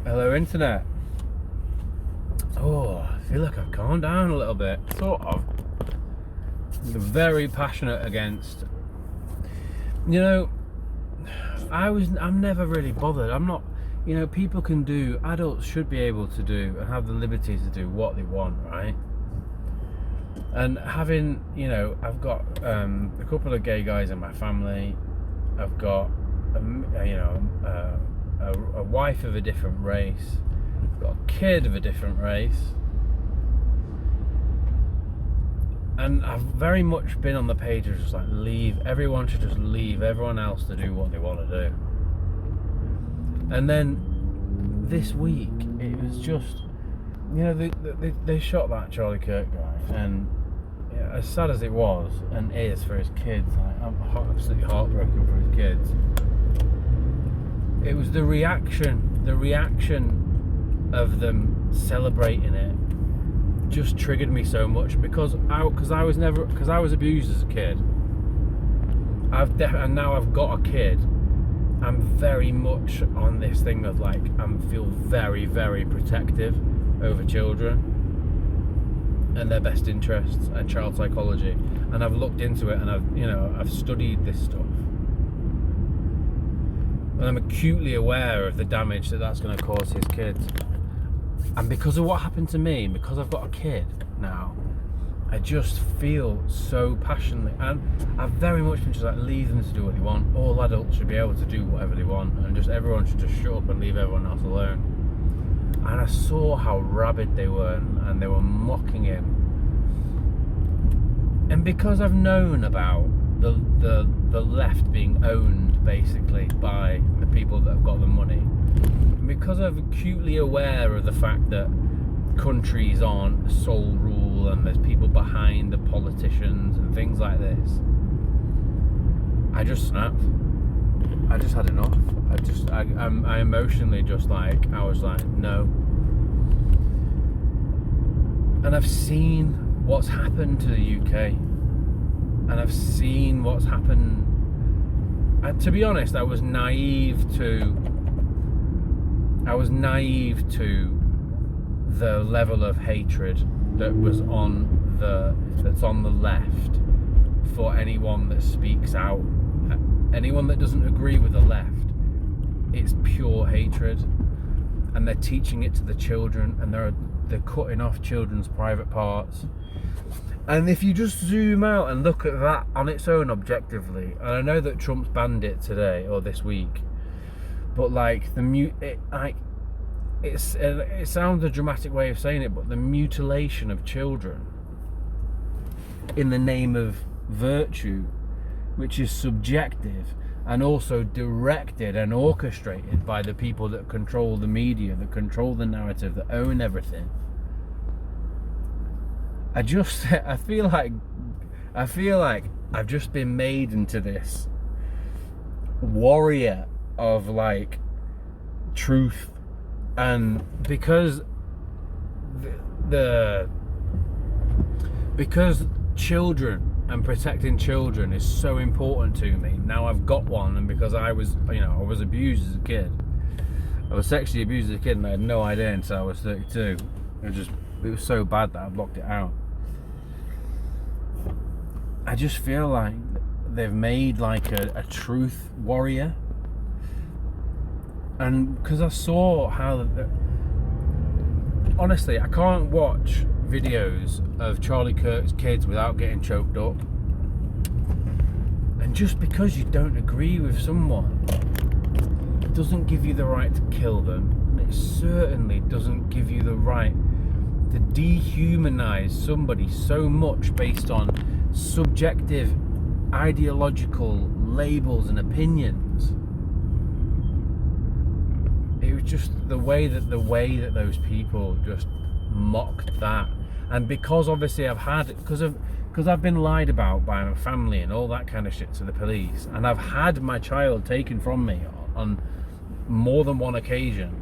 Hello, internet. Oh, I feel like I've calmed down a little bit. Sort of. I'm very passionate against. You know, I'm never really bothered. I'm not. People can do. Adults should be able to do and have the liberty to do what they want, right? And having, I've got a couple of gay guys in my family. I've got, a wife of a different race. I've got a kid of a different race. And I've very much been on the page of just like everyone should just leave everyone else to do what they want to do. And then this week, it was just, they shot that Charlie Kirk guy, and as sad as it was and is for his kids, I'm absolutely heartbroken for his kids. It was the reaction of them celebrating it just triggered me so much because I was abused as a kid. And now I've got a kid. I'm very much on this thing of I feel very, very protective over children and their best interests and child psychology, and I've looked into it and I've studied this stuff, and I'm acutely aware of the damage that that's going to cause his kids. And because of what happened to me, and because I've got a kid now, I just feel so passionately, and I've very much been just leave them to do what they want. All adults should be able to do whatever they want, and just everyone should just shut up and leave everyone else alone. And I saw how rabid they were, and they were mocking him. And because I've known about the left being owned basically by the people that have got the money, and because I'm acutely aware of the fact that countries aren't sole rule and there's people behind the politicians and things like this, I just snapped. I just had enough. I emotionally just I was like, no. And I've seen what's happened to the UK, and I've seen what's happened. And to be honest, I was naive to the level of hatred that's on the left for anyone that speaks out. Anyone that doesn't agree with the left, it's pure hatred, and they're teaching it to the children, and they're cutting off children's private parts. And if you just zoom out and look at that on its own objectively, and I know that Trump's banned it today or this week, but it sounds a dramatic way of saying it, but the mutilation of children in the name of virtue, which is subjective and also directed and orchestrated by the people that control the media, that control the narrative, that own everything. I feel like I've just been made into this warrior of truth, and because children and protecting children is so important to me. Now I've got one, and because I was abused as a kid. I was sexually abused as a kid, and I had no idea until I was 32. It was so bad that I blocked it out. I just feel like they've made a truth warrior, and because I saw how honestly, I can't watch videos of Charlie Kirk's kids without getting choked up. And just because you don't agree with someone, it doesn't give you the right to kill them, and it certainly doesn't give you the right to dehumanize somebody so much based on subjective ideological labels and opinions. It was just the way that those people just mocked that. And because obviously because I've been lied about by my family and all that kind of shit to the police, and I've had my child taken from me on more than one occasion,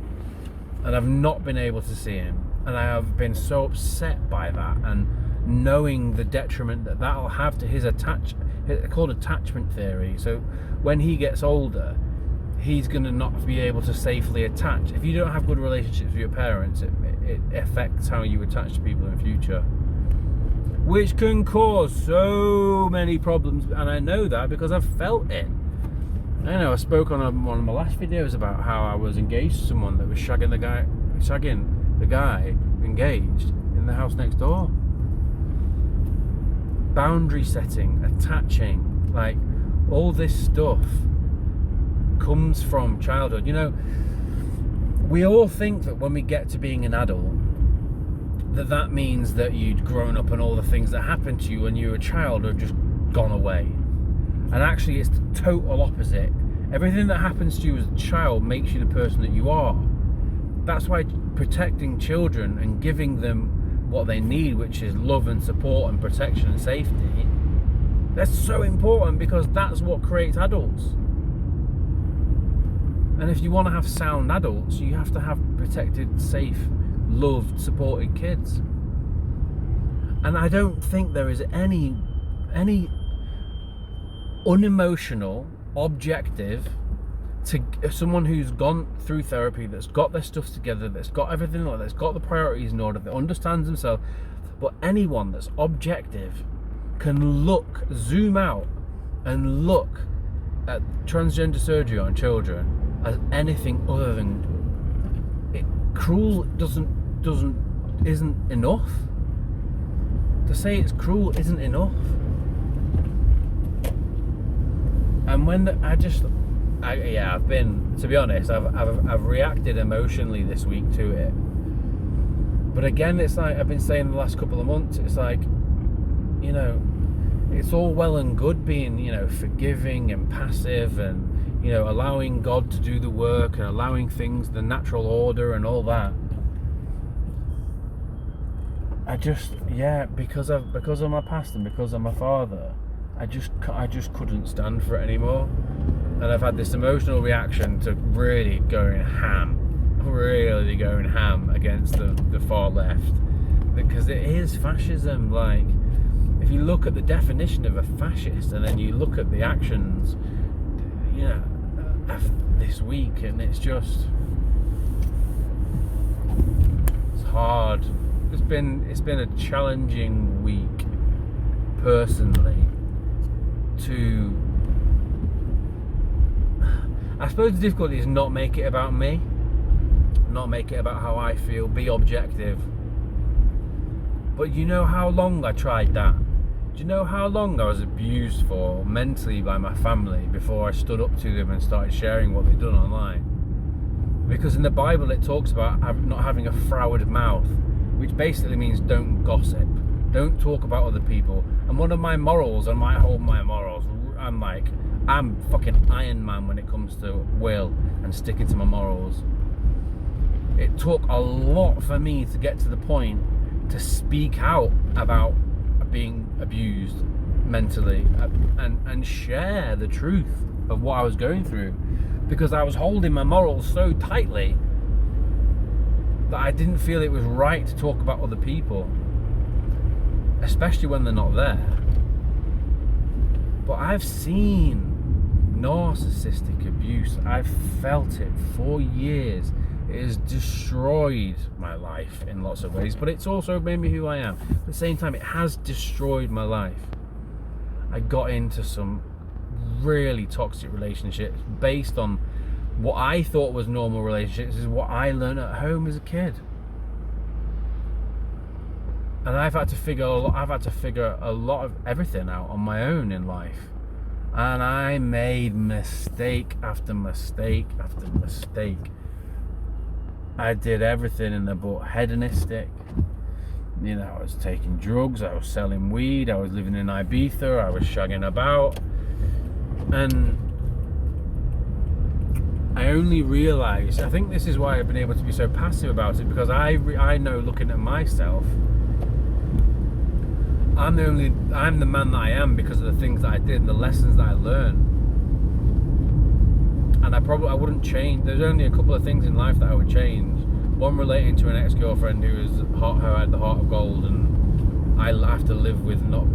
and I've not been able to see him, and I have been so upset by that, and knowing the detriment that that'll have to his called attachment theory. So when he gets older, he's going to not be able to safely attach. If you don't have good relationships with your parents, it affects how you attach to people in future, which can cause so many problems. And I know that because I've felt it. I know I spoke on one of my last videos about how I was engaged to someone that was shagging the guy engaged in the house next door. Boundary setting, attaching, like all this stuff comes from childhood. You know, we all think that when we get to being an adult, that means that you'd grown up and all the things that happened to you when you were a child have just gone away. And actually it's the total opposite. Everything that happens to you as a child makes you the person that you are. That's why protecting children and giving them what they need, which is love and support and protection and safety, that's so important, because that's what creates adults. And if you want to have sound adults, you have to have protected, safe, loved, supported kids. And I don't think there is any unemotional, objective, to someone who's gone through therapy, that's got their stuff together, that's got everything like that, that's got the priorities in order, that understands themselves. But anyone that's objective can zoom out and look at transgender surgery on children as anything other than cruel. Isn't enough. To say it's cruel isn't enough. And when I've been, to be honest, I've reacted emotionally this week to it. But again, it's like I've been saying the last couple of months, it's like, you know, it's all well and good being, you know, forgiving and passive and, you know, allowing God to do the work and allowing things, the natural order and all that. Because of my past and because of my father, I just couldn't stand for it anymore. And I've had this emotional reaction to really going ham against the far left, because it is fascism. Like, if you look at the definition of a fascist and then you look at the actions, you know, this week, and it's hard. It's been a challenging week personally. I suppose the difficulty is not make it about me, not make it about how I feel, be objective. But you know how long I tried that? Do you know how long I was abused for mentally by my family before I stood up to them and started sharing what they'd done online? Because in the Bible it talks about not having a froward mouth, which basically means don't gossip, don't talk about other people. And one of my morals, and I hold my morals, I'm fucking Iron Man when it comes to will and sticking to my morals. It took a lot for me to get to the point to speak out about being abused mentally and share the truth of what I was going through, because I was holding my morals so tightly that I didn't feel it was right to talk about other people, especially when they're not there. But I've seen narcissistic abuse. I've felt it for years. It has destroyed my life in lots of ways, but it's also made me who I am. At the same time, it has destroyed my life. I got into some really toxic relationships based on what I thought was normal relationships, is what I learned at home as a kid. And I've had to figure a lot of everything out on my own in life. And I made mistake after mistake after mistake. I did everything in the book hedonistic. You know, I was taking drugs, I was selling weed, I was living in Ibiza, I was shagging about. And I only realised, I think this is why I've been able to be so passive about it, because I know, looking at myself, I'm the man that I am because of the things that I did and the lessons that I learned. And I wouldn't change. There's only a couple of things in life that I would change. One relating to an ex-girlfriend who had the heart of gold, and I have to live with not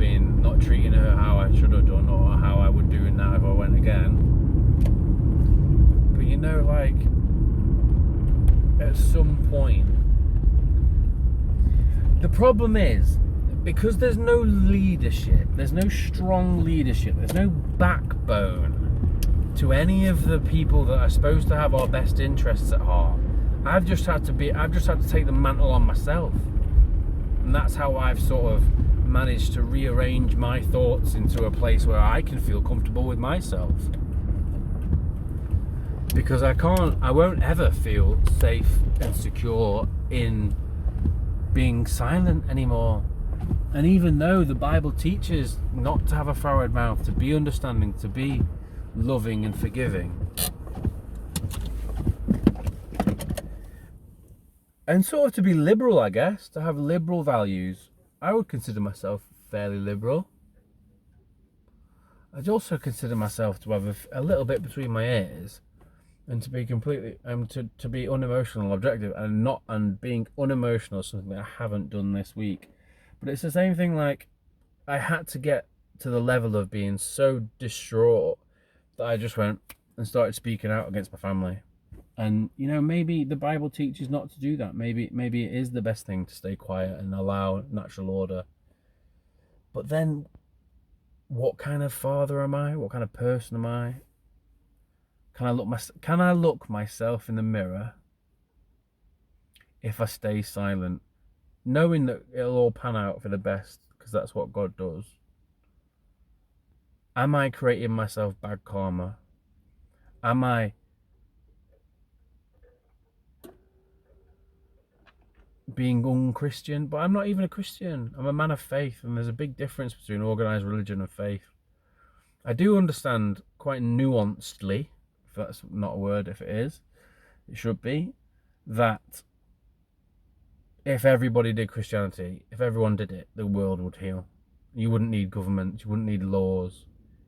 treating her how I should have done or how I would do it now if I went again. But you know, like, at some point, the problem is, because there's no leadership, there's no strong leadership, there's no backbone to any of the people that are supposed to have our best interests at heart. I've just had to take the mantle on myself. And that's how I've sort of managed to rearrange my thoughts into a place where I can feel comfortable with myself. Because I won't ever feel safe and secure in being silent anymore. And even though the Bible teaches not to have a froward mouth, to be understanding, to be loving and forgiving, and sort of to be liberal, I guess, to have liberal values, I would consider myself fairly liberal. I'd also consider myself to have a little bit between my ears, and to be completely to be unemotional, objective, and being unemotional is something that I haven't done this week. But it's the same thing, like, I had to get to the level of being so distraught that I just went and started speaking out against my family. And, you know, maybe the Bible teaches not to do that. Maybe it is the best thing to stay quiet and allow natural order. But then, what kind of father am I? What kind of person am I? Can I look myself in the mirror if I stay silent, knowing that it'll all pan out for the best, because that's what God does? Am I creating myself bad karma? Am I being unchristian? But I'm not even a Christian. I'm a man of faith, and there's a big difference between organised religion and faith. I do understand quite nuancedly, if that's not a word, if it is, it should be, that if everybody did Christianity, if everyone did it, the world would heal. You wouldn't need government, you wouldn't need laws,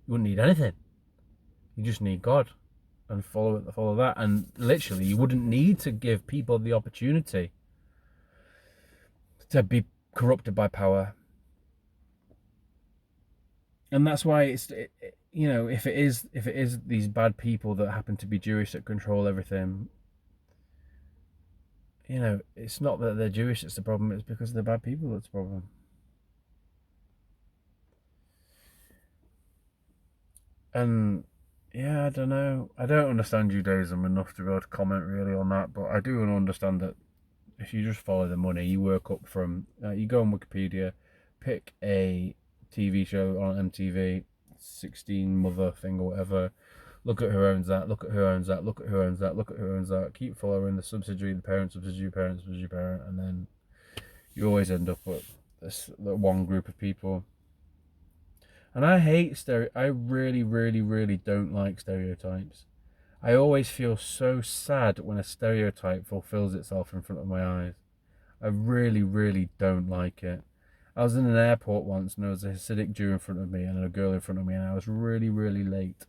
you wouldn't need anything. You just need God and follow that. And literally, you wouldn't need to give people the opportunity to be corrupted by power. And that's why you know, if it is these bad people that happen to be Jewish that control everything, you know, it's not that they're Jewish that's the problem, it's because they're bad people that's the problem. And yeah, I don't know. I don't understand Judaism enough to be able to comment really on that, but I do understand that if you just follow the money, you work up from, you go on Wikipedia, pick a TV show on MTV, 16 Mother thing or whatever, look at who owns that, look at who owns that, look at who owns that, look at who owns that, keep following the subsidiary, the parent, subsidiary, parent, subsidiary, parent, and then you always end up with that one group of people. And I hate I really, really, really don't like stereotypes. I always feel so sad when a stereotype fulfills itself in front of my eyes. I really, really don't like it. I was in an airport once and there was a Hasidic Jew in front of me and a girl in front of me, and I was really, really late.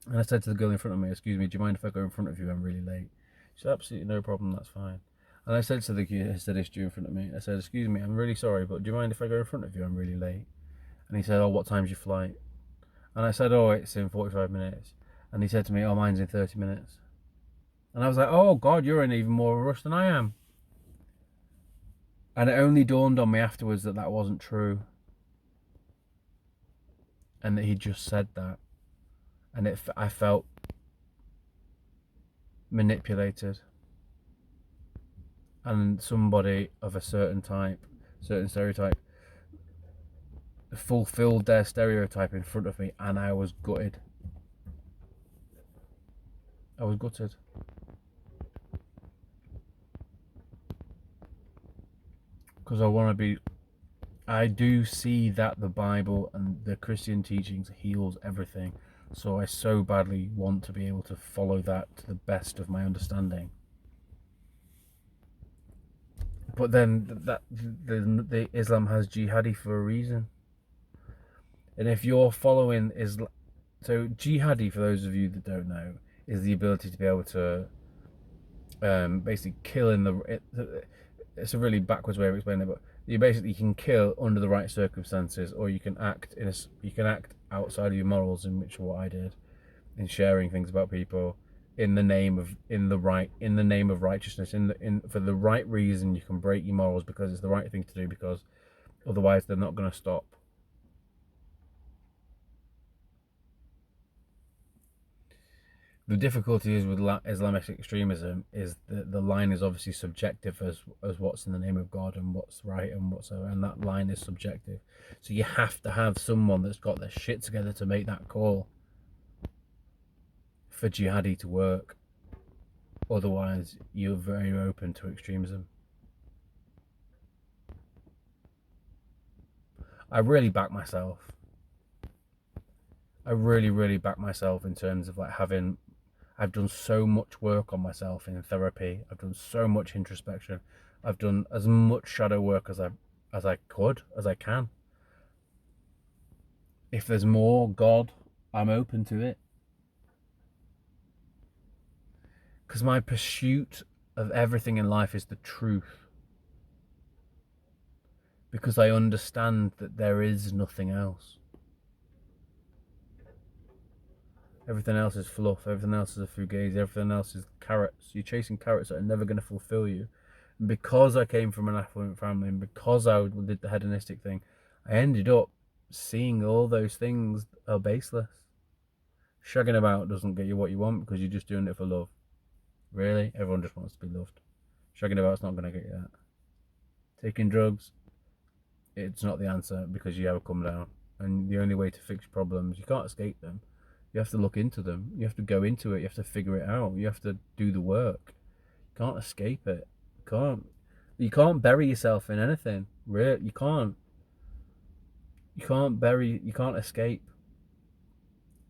And I said to the girl in front of me, "Excuse me, do you mind if I go in front of you? I'm really late." She said, "Absolutely no problem, that's fine." And I said to the Hasidic Jew in front of me, I said, "Excuse me, I'm really sorry, but do you mind if I go in front of you? I'm really late." And he said, "Oh, what time's your flight?" And I said, "Oh, it's in 45 minutes. And he said to me, "Oh, mine's in 30 minutes. And I was like, "Oh God, you're in even more of a rush than I am." And it only dawned on me afterwards that that wasn't true. And that he just said that. And I felt manipulated. And somebody of a certain type, certain stereotype, fulfilled their stereotype in front of me, and I was gutted. I was gutted. Because I do see that the Bible and the Christian teachings heals everything. So I so badly want to be able to follow that to the best of my understanding. But then the Islam has jihadi for a reason. And if you're following Islam, so jihadi, for those of you that don't know, is the ability to be able to basically kill in the. It's a really backwards way of explaining it, but you basically can kill under the right circumstances, or you can act outside of your morals, in which what I did, in sharing things about people, in the name of righteousness, in for the right reason. You can break your morals because it's the right thing to do, because otherwise they're not going to stop. The difficulty is with Islamic extremism is that the line is obviously subjective as what's in the name of God and what's right and whatsoever, and that line is subjective. So you have to have someone that's got their shit together to make that call for jihadi to work. Otherwise, you're very open to extremism. I really back myself. I really, really back myself in terms of like having. I've done so much work on myself in therapy. I've done so much introspection. I've done as much shadow work as I can. If there's more God, I'm open to it. Because my pursuit of everything in life is the truth. Because I understand that there is nothing else. Everything else is fluff. Everything else is a fugazi. Everything else is carrots. You're chasing carrots that are never going to fulfill you. And because I came from an affluent family and because I did the hedonistic thing, I ended up seeing all those things are baseless. Shagging about doesn't get you what you want because you're just doing it for love. Really? Everyone just wants to be loved. Shagging about's not going to get you that. Taking drugs, it's not the answer because you have a come down. And the only way to fix problems, you can't escape them. You have to look into them. You have to go into it. You have to figure it out. You have to do the work. You can't escape it. You can't bury yourself in anything. Really, you can't. You can't escape.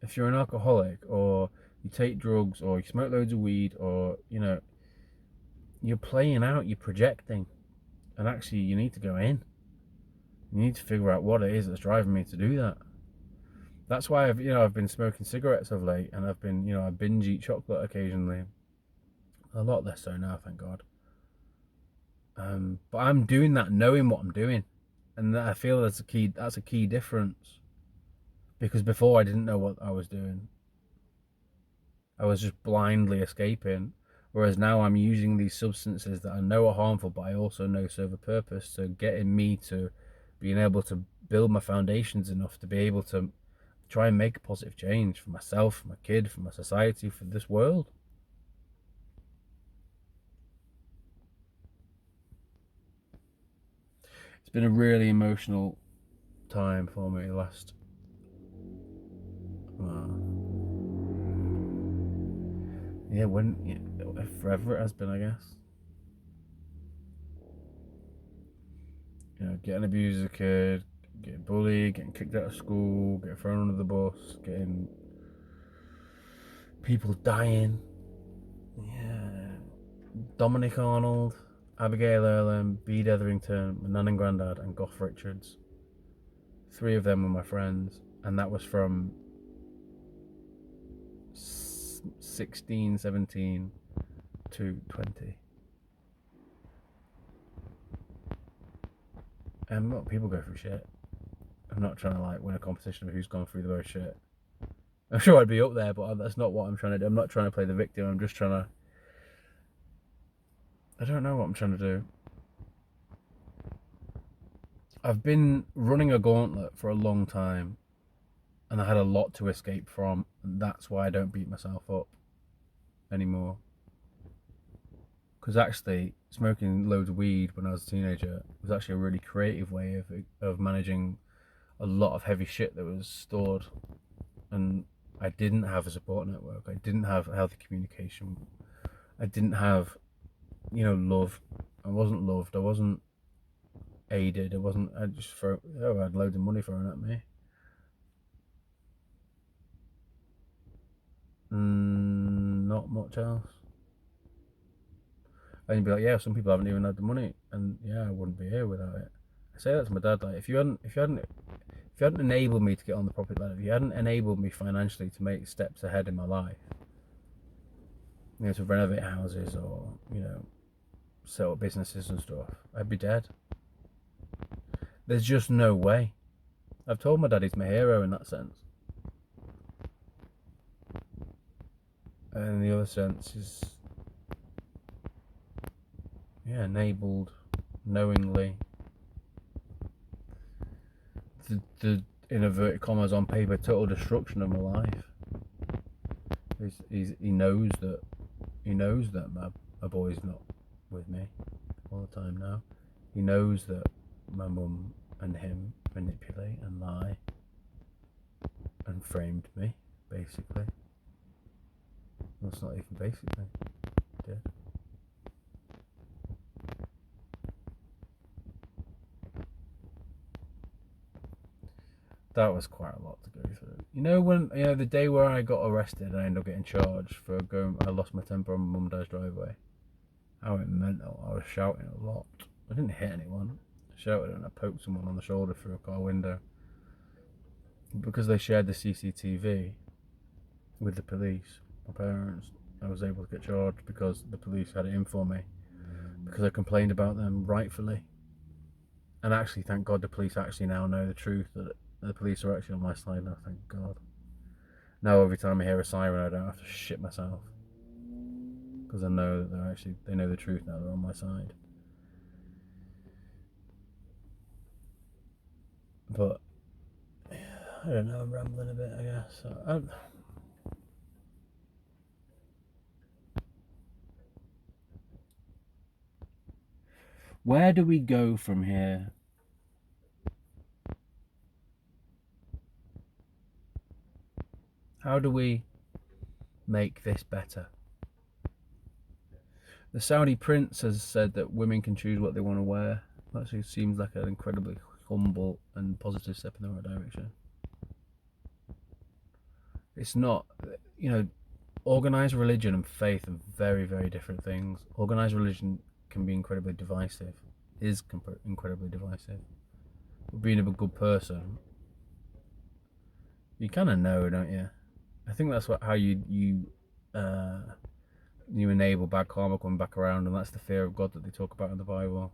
If you're an alcoholic or you take drugs or you smoke loads of weed or, you're playing out, you're projecting. And actually you need to go in. You need to figure out what it is that's driving me to do that. That's why I've been smoking cigarettes of late, and I've been, I binge eat chocolate occasionally. A lot less so now, thank God. But I'm doing that knowing what I'm doing, and I feel that's a key difference. Because before I didn't know what I was doing. I was just blindly escaping. Whereas now I'm using these substances that I know are harmful, but I also know serve a purpose. So getting me to being able to build my foundations enough to be able to try and make a positive change for myself, for my kid, for my society, for this world. It's been a really emotional time for me last. Forever it has been, I guess. Getting abused as a kid, getting bullied, getting kicked out of school, getting thrown under the bus, getting people dying. Yeah. Dominic Arnold, Abigail Earlham, Bede Etherington, my nan and granddad, and Gough Richards. 3 of them were my friends, and that was from 16, 17 to 20. And look, people go through shit. I'm not trying to win a competition of who's gone through the most shit. I'm sure I'd be up there, but that's not what I'm trying to do. I'm not trying to play the victim. I'm just trying to. I don't know what I'm trying to do. I've been running a gauntlet for a long time, and I had a lot to escape from, and that's why I don't beat myself up anymore. Because actually, smoking loads of weed when I was a teenager was actually a really creative way of managing a lot of heavy shit that was stored. And I didn't have a support network. I didn't have healthy communication. I didn't have, love. I wasn't loved. I wasn't aided. I had loads of money thrown at me. Not much else. And you'd be like, yeah, some people haven't even had the money, and yeah, I wouldn't be here without it. I say that to my dad, if you hadn't enabled me to get on the property ladder, if you hadn't enabled me financially to make steps ahead in my life, to renovate houses or, set up businesses and stuff, I'd be dead. There's just no way. I've told my dad he's my hero in that sense. and the other sense is, enabled knowingly. The in inverted commas on paper total destruction of my life. He knows that my boy's not with me all the time now. He knows that my mum and him manipulate and lie and framed me, basically. Well, it's not even basically. Did. That was quite a lot to go through. When the day where I got arrested and I ended up getting charged for I lost my temper on my mum and dad's driveway. I went mental. I was shouting a lot. I didn't hit anyone. I shouted and I poked someone on the shoulder through a car window. Because they shared the CCTV with the police, my parents, I was able to get charged because the police had it in for me. Because I complained about them rightfully. And actually, thank God the police actually now know the truth, that the police are actually on my side now, thank God. Now every time I hear a siren I don't have to shit myself. Because I know that they know the truth now, they're on my side. But, I don't know, I'm rambling a bit, I guess. Where do we go from here? How do we make this better? The Saudi prince has said that women can choose what they want to wear. That actually seems like an incredibly humble and positive step in the right direction. It's not, organised religion and faith are very, very different things. Organised religion can be incredibly divisive, is incredibly divisive. But being a good person, you kind of know, don't you? I think that's how you enable bad karma coming back around, and that's the fear of God that they talk about in the Bible.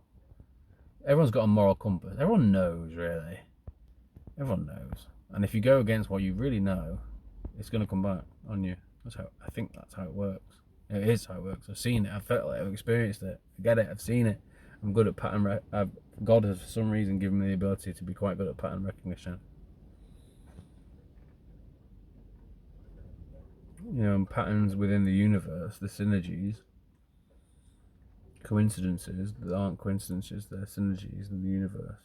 Everyone's got a moral compass. Everyone knows, really. Everyone knows. And if you go against what you really know, it's going to come back on you. I think that's how it works. It is how it works. I've seen it. I've felt it. I've experienced it. I get it. I've seen it. I'm good at pattern. God has, for some reason, given me the ability to be quite good at pattern recognition. Patterns within the universe, the synergies, coincidences that aren't coincidences, they're synergies in the universe.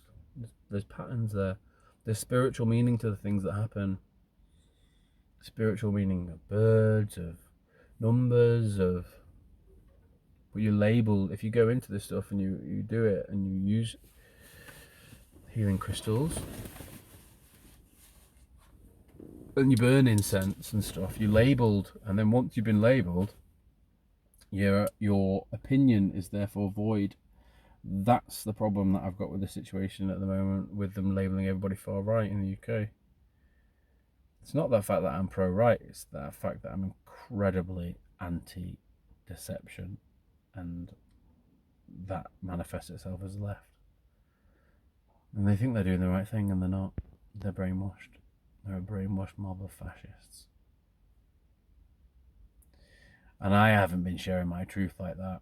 There's patterns there. There's spiritual meaning to the things that happen. Spiritual meaning of birds, of numbers, of what you label. If you go into this stuff and you do it and you use healing crystals and you burn incense and stuff, you labeled, and then once you've been labeled, your opinion is therefore void. That's the problem that I've got with the situation at the moment, with them labelling everybody far right in the UK. It's not the fact that I'm pro-right, it's the fact that I'm incredibly anti-deception, and that manifests itself as left. And they think they're doing the right thing, and they're not. They're brainwashed. They're a brainwashed mob of fascists. And I haven't been sharing my truth like that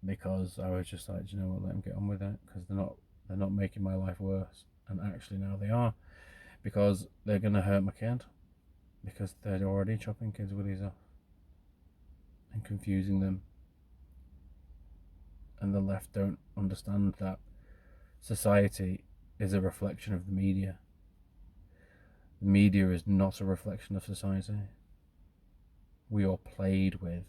because I was just like, do you know what, let them get on with it, because they're not making my life worse. And actually now they are, because they're going to hurt my kid, because they're already chopping kids' willies off and confusing them. And the left don't understand that society is a reflection of the media. The media is not a reflection of society. We are played with.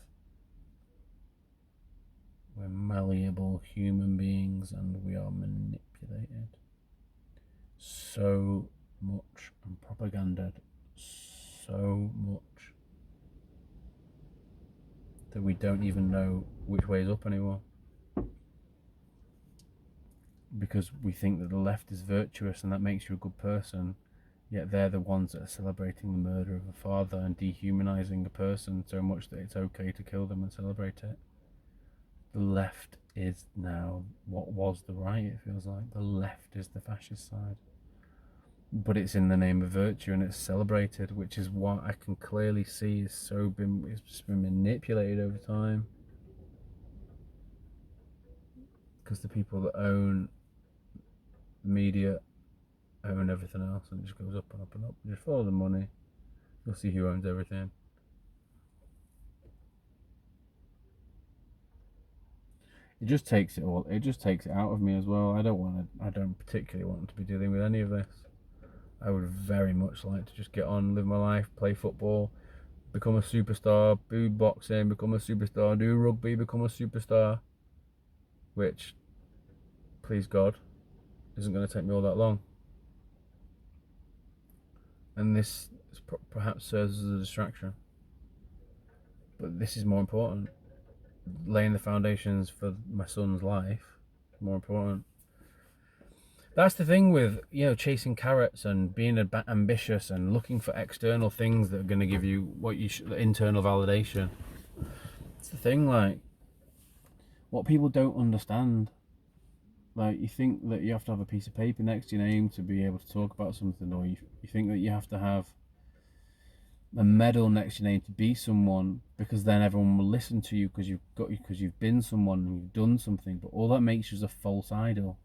We're malleable human beings and we are manipulated so much and propagandaed so much that we don't even know which way is up anymore, because we think that the left is virtuous and that makes you a good person, yet they're the ones that are celebrating the murder of a father and dehumanizing a person so much that it's okay to kill them and celebrate it. The left is now what was the right, it feels like. The left is the fascist side. but it's in the name of virtue and it's celebrated, which is what I can clearly see is it's just been manipulated over time. Because the people that own the media own everything else, and it just goes up and up and up. You just follow the money, you'll see who owns everything. It just takes it all. It just takes it out of me as well. I don't particularly want to be dealing with any of this. I would very much like to just get on, live my life, play football, become a superstar, do boxing, become a superstar, do rugby, become a superstar. Which, please God, isn't going to take me all that long. And this perhaps serves as a distraction. But this is more important. Laying the foundations for my son's life, more important. That's the thing with, chasing carrots and being ambitious and looking for external things that are going to give you the internal validation. It's the thing, like, what people don't understand. Like, you think that you have to have a piece of paper next to your name to be able to talk about something, or you think that you have to have a medal next to your name to be someone, because then everyone will listen to you because you've been someone and you've done something. But all that makes you is a false idol.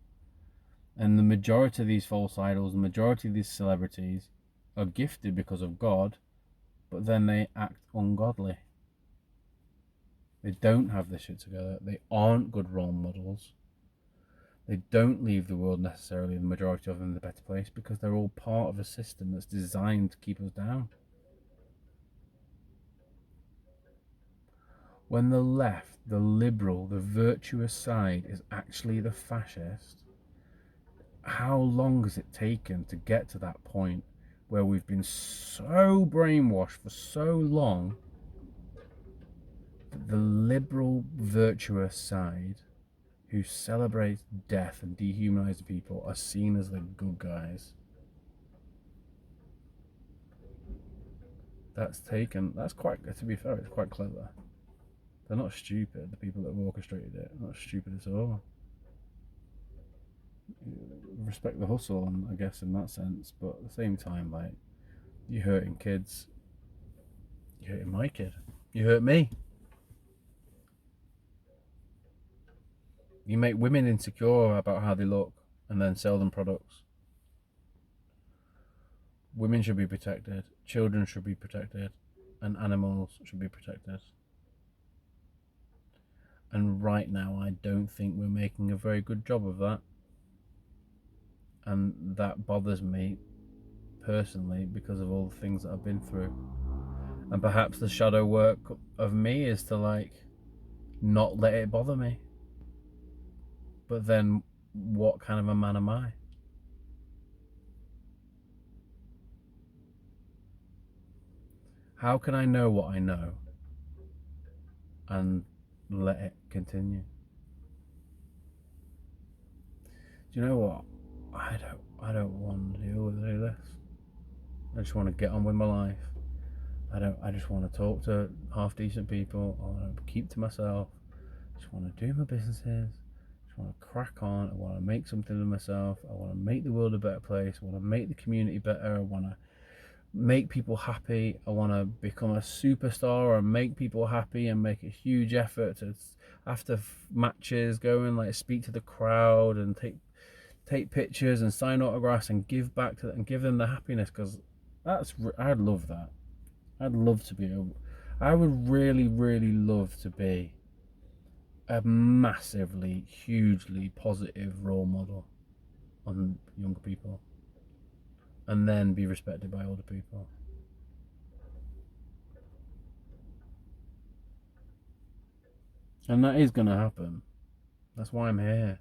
And the majority of these false idols, the majority of these celebrities are gifted because of God, but then they act ungodly. They don't have this shit together. They aren't good role models. They don't leave the world necessarily, the majority of them, in a better place, because they're all part of a system that's designed to keep us down. When the left, the liberal, the virtuous side is actually the fascist, how long has it taken to get to that point where we've been so brainwashed for so long that the liberal, virtuous side, who celebrates death and dehumanizes people, are seen as the good guys? To be fair, it's quite clever. They're not stupid, the people that have orchestrated it. They're not stupid at all. Respect the hustle, I guess, in that sense, but at the same time, like, you're hurting kids. You're hurting my kid. You hurt me. You make women insecure about how they look and then sell them products. Women should be protected, children should be protected, and animals should be protected. And right now, I don't think we're making a very good job of that. And that bothers me personally because of all the things that I've been through. And perhaps the shadow work of me is to, like, not let it bother me. But then what kind of a man am I? How can I know what I know and let it continue? Do you know what? I don't want to deal with any of this. I just want to get on with my life. I just want to talk to half decent people. I want to keep to myself. I just want to do my businesses. I just want to crack on. I want to make something of myself. I want to make the world a better place. I want to make the community better. I want to make people happy. I want to become a superstar and make people happy and make a huge effort to, after matches, go and, like, speak to the crowd and take pictures and sign autographs and give back to them and give them the happiness, because I'd love that. I'd love to be I would really, really love to be a massively, hugely positive role model on younger people, and then be respected by older people. And that is going to happen. That's why I'm here.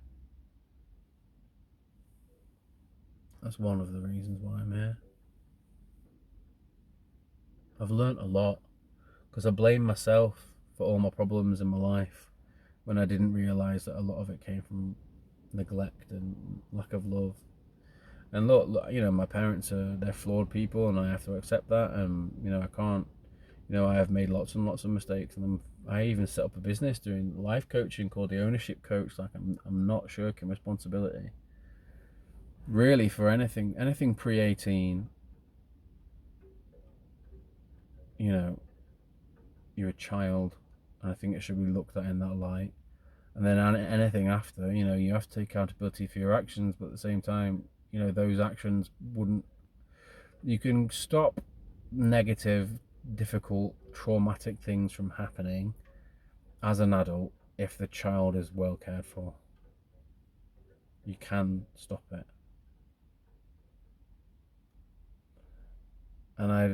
That's one of the reasons why I'm here. I've learnt a lot, because I blame myself for all my problems in my life when I didn't realise that a lot of it came from neglect and lack of love. And look, my parents they're flawed people, and I have to accept that. And I can't. I have made lots and lots of mistakes, and I even set up a business doing life coaching called the Ownership Coach. Like, I'm not shirking responsibility. really for anything pre-18, you know, you're a child, and I think it should be looked at in that light. And then anything after, you know, you have to take accountability for your actions, but at the same time, you know, those actions wouldn't. You can stop negative, difficult, traumatic things from happening as an adult if the child is well cared for. You can stop it. And I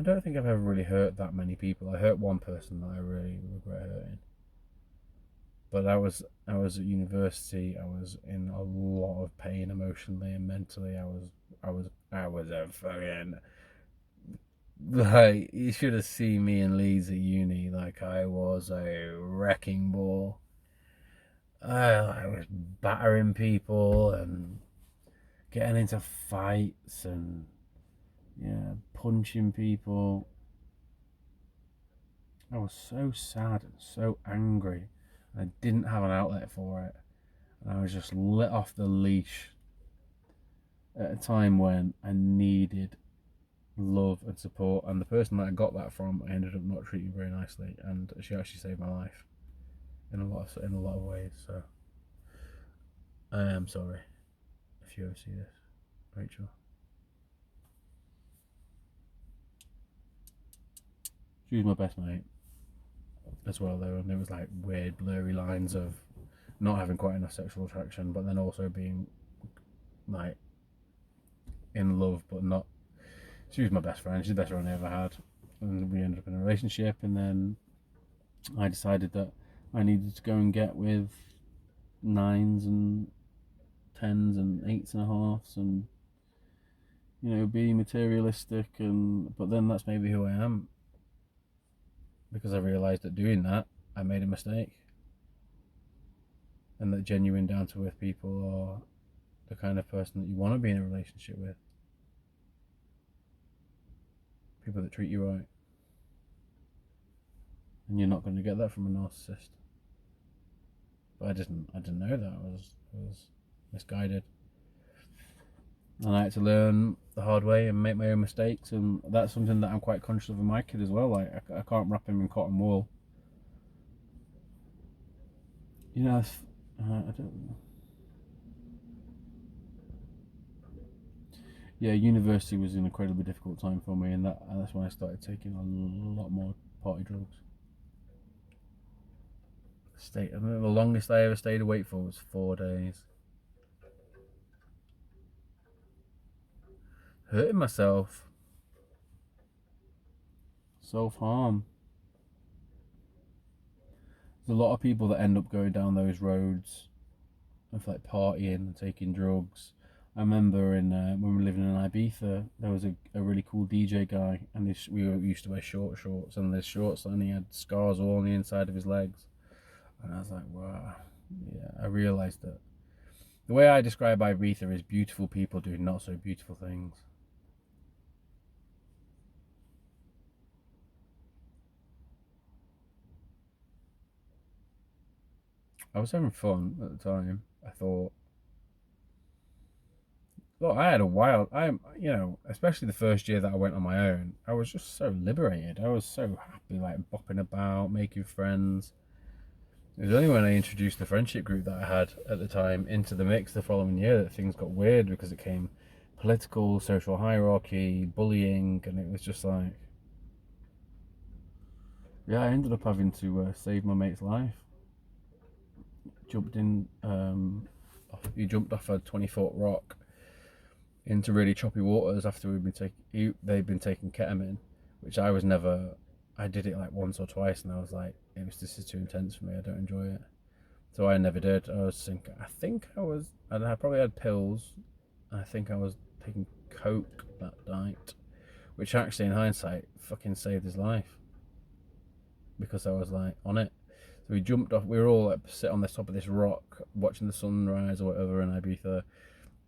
don't think I've ever really hurt that many people. I hurt one person that I really regret hurting. But I was at university. I was in a lot of pain emotionally and mentally. I was a fucking, like, you should have seen me in Leeds at uni. Like, I was a wrecking ball. I was battering people and getting into fights and, yeah, punching people. I was so sad and so angry. I didn't have an outlet for it. And I was just let off the leash at a time when I needed love and support. And the person that I got that from, I ended up not treating very nicely, and she actually saved my life in a lot of ways. So I am sorry if you ever see this, Rachel. She was my best mate as well, though, and there was like weird blurry lines of not having quite enough sexual attraction, but then also being like in love but not. She was my best friend. She's the best friend I ever had, and we ended up in a relationship. And then I decided that I needed to go and get with nines and tens and eights and a halves, and, you know, be materialistic. And but then that's maybe who I am, because I realised that doing that I made a mistake, and that genuine down to earth people are the kind of person that you want to be in a relationship with. People that treat you right. And you're not going to get that from a narcissist. But I didn't know that. I was misguided. And I had to learn the hard way and make my own mistakes, and that's something that I'm quite conscious of in my kid as well. Like, I can't wrap him in cotton wool. You know, I don't know. Yeah, university was an incredibly difficult time for me, and that's when I started taking a lot more party drugs. The longest I ever stayed awake for was 4 days. Hurting myself. Self-harm. There's a lot of people that end up going down those roads of like partying and taking drugs. I remember when we were living in Ibiza, there was a really cool DJ guy, and we used to wear short shorts, and there's shorts, and he had scars all on the inside of his legs. And I was like, wow. Yeah, I realised that the way I describe Ibiza is beautiful people doing not so beautiful things. I was having fun at the time. I thought, look, I had a wild. You know, especially the first year that I went on my own, I was just so liberated. I was so happy, like bopping about, making friends. It was only when I introduced the friendship group that I had at the time into the mix the following year that things got weird, because it came political, social hierarchy, bullying, and it was just like, yeah, I ended up having to save my mate's life. He jumped off a 20-foot rock into really choppy waters after they'd been taking ketamine, which I was never. I did it like once or twice, and I was like, this is too intense for me. I don't enjoy it, so I never did. I probably had pills. I think I was taking coke that night, which actually in hindsight fucking saved his life, because I was like on it. So we jumped off. We were all like sit on the top of this rock watching the sunrise or whatever in Ibiza,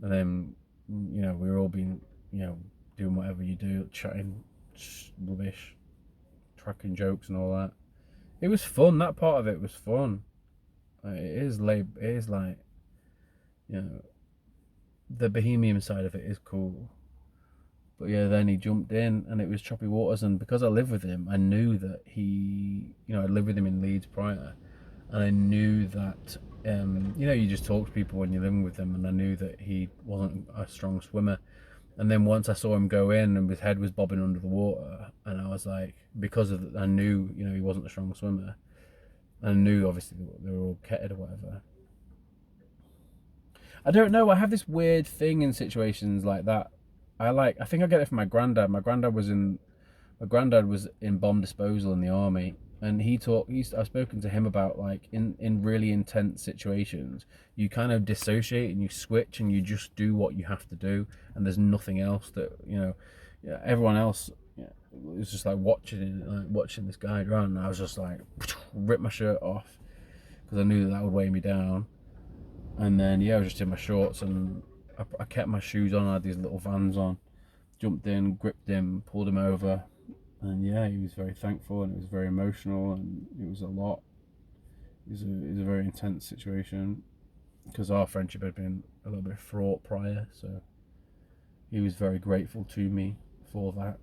and then, you know, we were all being, you know, doing whatever you do, chatting rubbish, cracking jokes and all that. It was fun. That part of it was fun. It is like, you know, the Bohemian side of it is cool. But yeah, then he jumped in and it was choppy waters. And because I live with him, I knew that I lived with him in Leeds prior. And I knew that, you just talk to people when you're living with them. And I knew that he wasn't a strong swimmer. And then once I saw him go in and his head was bobbing under the water, and I was like, because of I knew, he wasn't a strong swimmer. And I knew, obviously, they were all ketted or whatever. I don't know. I have this weird thing in situations like that. I think I get it from my granddad. My granddad was in bomb disposal in the army, and I've spoken to him about, like, in really intense situations, you kind of dissociate and you switch and you just do what you have to do, and there's nothing else that everyone else was just like watching this guy drown, and I was just like rip my shirt off because I knew that would weigh me down. And then I was just in my shorts and I kept my shoes on. I had these little Vans on. Jumped in, gripped him, pulled him over, and he was very thankful, and it was very emotional, and it was a lot. It was a very intense situation because our friendship had been a little bit fraught prior, so he was very grateful to me for that.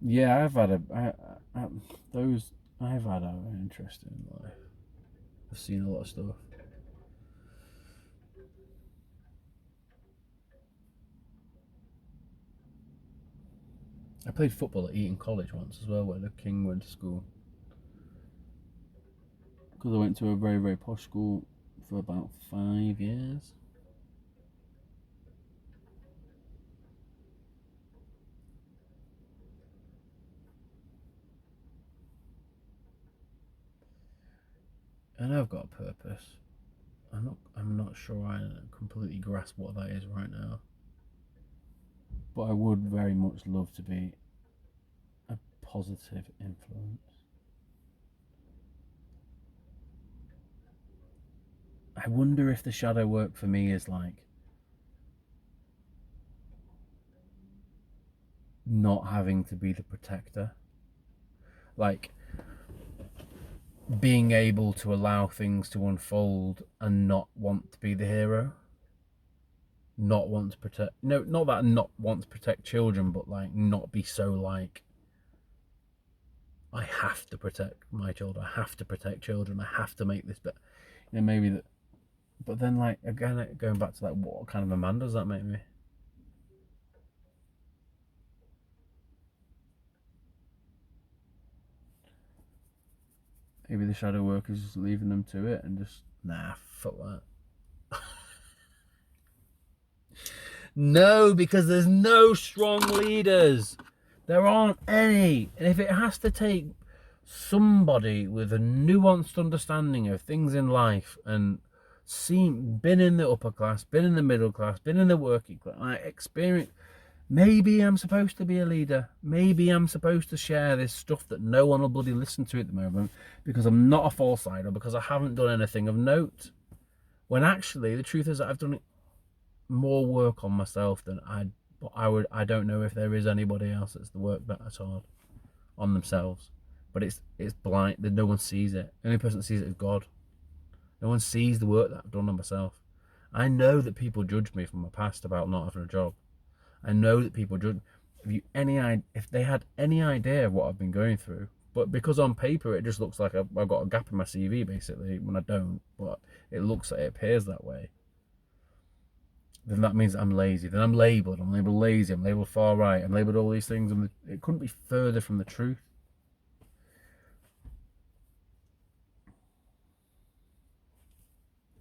Yeah, I've had an interesting life. I've seen a lot of stuff. I played football at Eton College once as well, where the king went to school. Because I went to a very, very posh school for about 5 years. And I've got a purpose. I'm not sure I completely grasp what that is right now. But I would very much love to be a positive influence. I wonder if the shadow work for me is like not having to be the protector. Like being able to allow things to unfold and not want to be the hero. Not want to protect, no, not that not want to protect children, but like not be so like, I have to protect my children, I have to protect children, I have to make this, but maybe that. But then, like, again, going back to like, what kind of a man does that make me? Maybe the shadow work is just leaving them to it and just, nah, fuck that. No, because there's no strong leaders. There aren't any. And if it has to take somebody with a nuanced understanding of things in life and been in the upper class, been in the middle class, been in the working class, like experience, maybe I'm supposed to be a leader. Maybe I'm supposed to share this stuff that no one will bloody listen to at the moment because I'm not a false idol, because I haven't done anything of note. When actually the truth is that I've done more work on myself than I don't know if there is anybody else that's the work that hard on themselves. But it's blind, that no one sees it. The only person that sees it is God. No one sees the work that I've done on myself. I know that people judge me from my past about not having a job. I know that people judge. If they had any idea of what I've been going through, but because on paper it just looks like I've got a gap in my CV basically, when I don't, but it appears that way, then that means I'm lazy. Then I'm labelled lazy, I'm labelled far right, I'm labelled all these things, and it couldn't be further from the truth.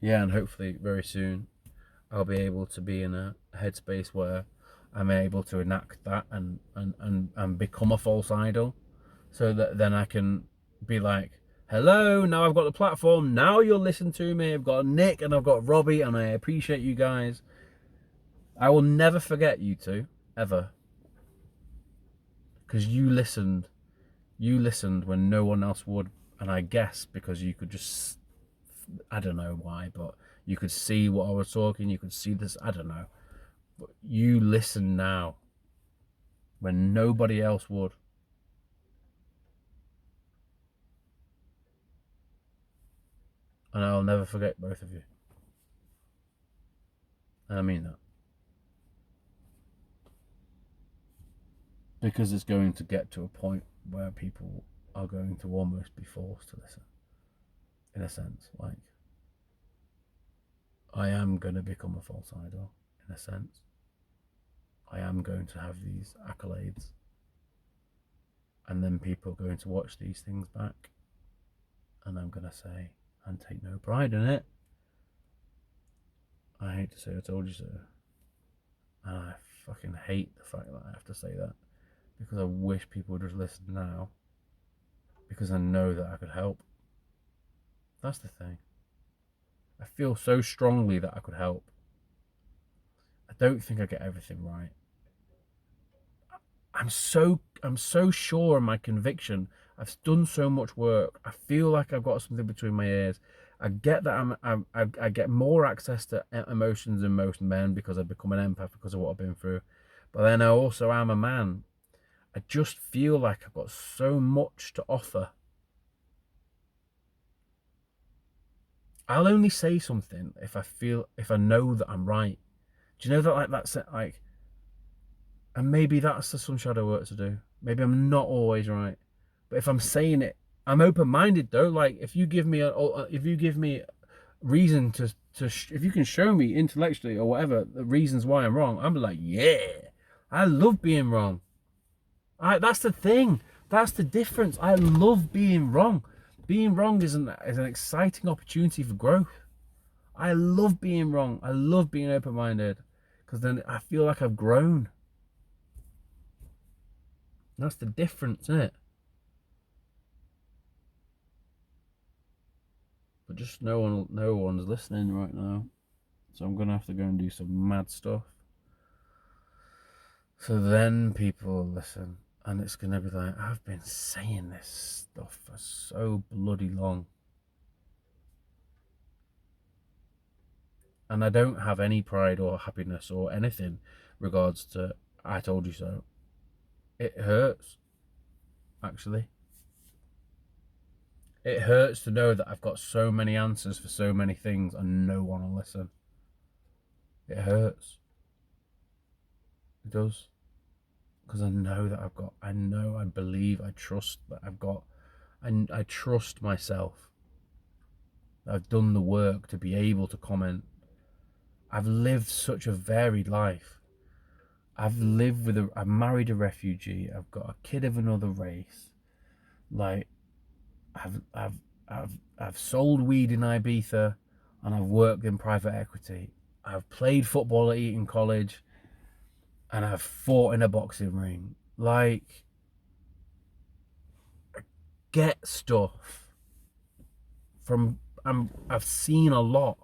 Yeah, and hopefully very soon I'll be able to be in a headspace where I'm able to enact that and become a false idol, so that then I can be like, hello, now I've got the platform, now you'll listen to me, I've got Nick and I've got Robbie and I appreciate you guys. I will never forget you two, ever. Because you listened when no one else would, and I guess because you could just, I don't know why, but you could see what I was talking, you could see this, I don't know. But you listen now when nobody else would. And I'll never forget both of you. And I mean that. Because it's going to get to a point where people are going to almost be forced to listen. In a sense, like, I am going to become a false idol, in a sense. I am going to have these accolades. And then people are going to watch these things back. And I'm going to say, and take no pride in it. I hate to say I told you so. And I fucking hate the fact that I have to say that. Because I wish people would just listen now. Because I know that I could help. That's the thing. I feel so strongly that I could help. I don't think I get everything right. I'm so sure in my conviction. I've done so much work. I feel like I've got something between my ears. I get that I get more access to emotions than most men because I've become an empath because of what I've been through. But then I also am a man. I just feel like I've got so much to offer. I'll only say something if I know that I'm right. Do you know that, like, that's it, like, and maybe that's some shadow work to do. Maybe I'm not always right, but if I'm saying it, I'm open-minded though. Like, if you give me reason if you can show me intellectually or whatever the reasons why I'm wrong, I'm like, yeah, I love being wrong. That's the thing. That's the difference. I love being wrong. Being wrong is an exciting opportunity for growth. I love being wrong. I love being open-minded because then I feel like I've grown. That's the difference, isn't it? But just no one's listening right now. So I'm gonna have to go and do some mad stuff. So then people will listen. And it's gonna be like, I've been saying this stuff for so bloody long. And I don't have any pride or happiness or anything regards to I told you so. It hurts, actually. It hurts to know that I've got so many answers for so many things and no one will listen. It hurts. It does. Because I know that I believe, I trust that I've got, and I trust myself. I've done the work to be able to comment. I've lived such a varied life. I've married a refugee. I've got a kid of another race. Like, I've sold weed in Ibiza, and I've worked in private equity. I've played football at Eton College, and I've fought in a boxing ring. Like, I get stuff from. I've seen a lot.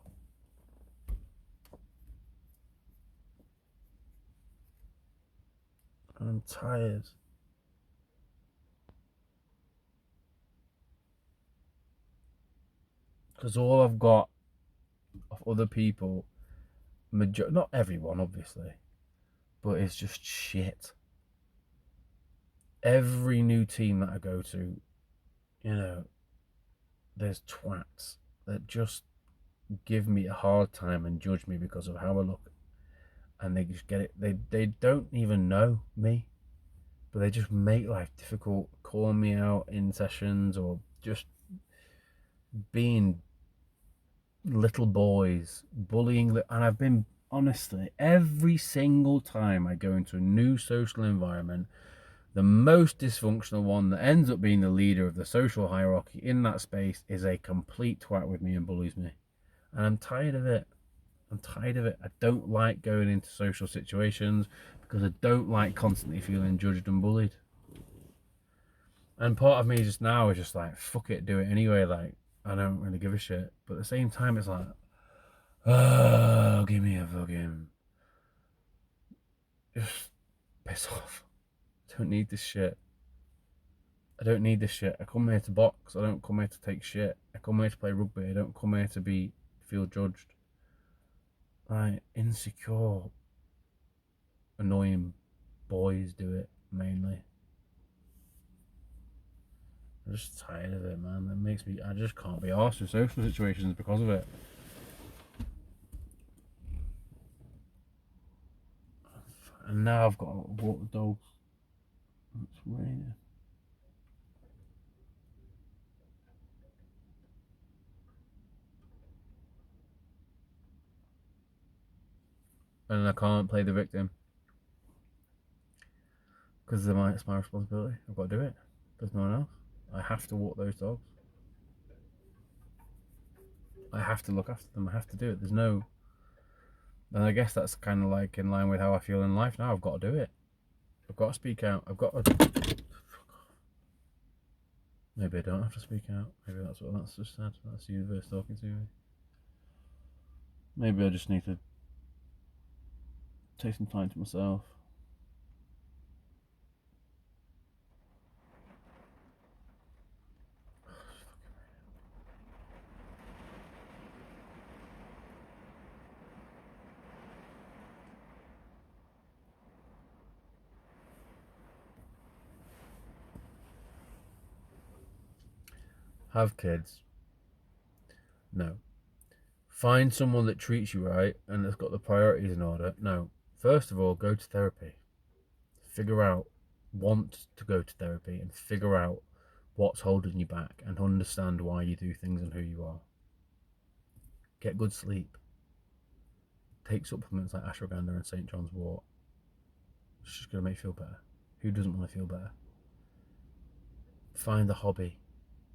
I'm tired. Because all I've got of other people, not everyone obviously, but it's just shit. Every new team that I go to, there's twats that just give me a hard time and judge me because of how I look. And they just get it. They don't even know me, but they just make life difficult, calling me out in sessions or just being little boys, bullying. And I've been, honestly, every single time I go into a new social environment, the most dysfunctional one that ends up being the leader of the social hierarchy in that space is a complete twat with me and bullies me. And I'm tired of it. I'm tired of it. I don't like going into social situations because I don't like constantly feeling judged and bullied. And part of me just now is just like, fuck it, do it anyway. Like, I don't really give a shit. But at the same time, it's like, oh, give me a fucking, just piss off. I don't need this shit. I don't need this shit. I come here to box. I don't come here to take shit. I come here to play rugby. I don't come here to feel judged. Like, insecure, annoying boys do it mainly. I'm just tired of it, man. That makes me. I just can't be arsed with social situations because of it. And now I've got to walk the dogs. It's raining. And I can't play the victim because it's my responsibility. I've got to do it. There's no one else. I have to walk those dogs. I have to look after them. I have to do it. There's no. And I guess that's kind of like in line with how I feel in life now. I've got to do it. I've got to speak out. I've got to. Maybe I don't have to speak out. Maybe that's just sad. That's the universe talking to me. Maybe I just need to take some time to myself. Have kids? No. Find someone that treats you right and has got the priorities in order? No. First of all, go to therapy. Figure out, want to go to therapy and figure out what's holding you back and understand why you do things and who you are. Get good sleep. Take supplements like ashwagandha and St. John's wort. It's just going to make you feel better. Who doesn't want to feel better? Find a hobby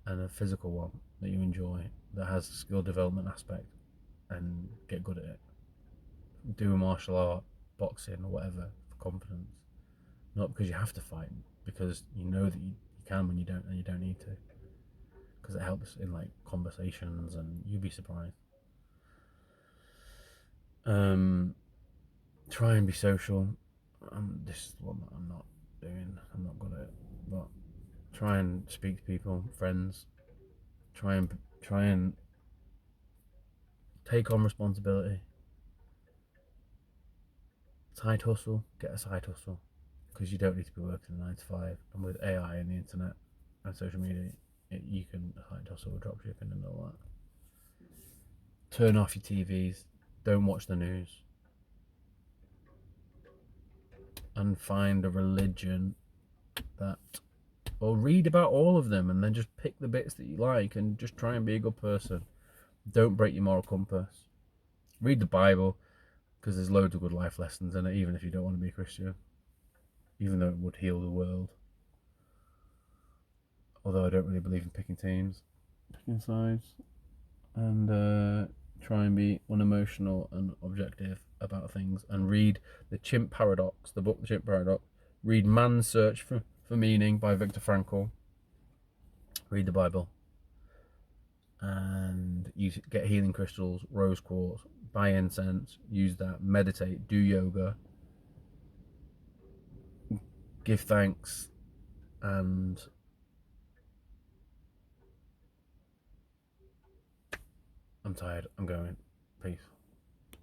and a physical one that you enjoy that has a skill development aspect and get good at it. Do a martial art, boxing or whatever for confidence. Not because you have to fight, because you know that you can when you don't, and you don't need to. Because it helps in like conversations and you'd be surprised. Try and be social. This is one that I'm not doing. I'm not good at it. But try and speak to people, friends. Try and take on responsibility. Side hustle. Get a side hustle, because you don't need to be working a 9 to 5. And with AI and the internet and social media, you can side hustle, dropshipping, and all that. Turn off your TVs. Don't watch the news. And find a religion that, or read about all of them and then just pick the bits that you like and just try and be a good person. Don't break your moral compass. Read the Bible, because there's loads of good life lessons in it, even if you don't want to be a Christian, even though it would heal the world. Although I don't really believe in picking teams, picking sides. And try and be unemotional and objective about things, and read The Chimp Paradox, the book The Chimp Paradox. Read Man's Search for Meaning by Viktor Frankl. Read the Bible. And you get healing crystals, rose quartz, buy incense, use that, meditate, do yoga, give thanks, and I'm tired. I'm going. Peace.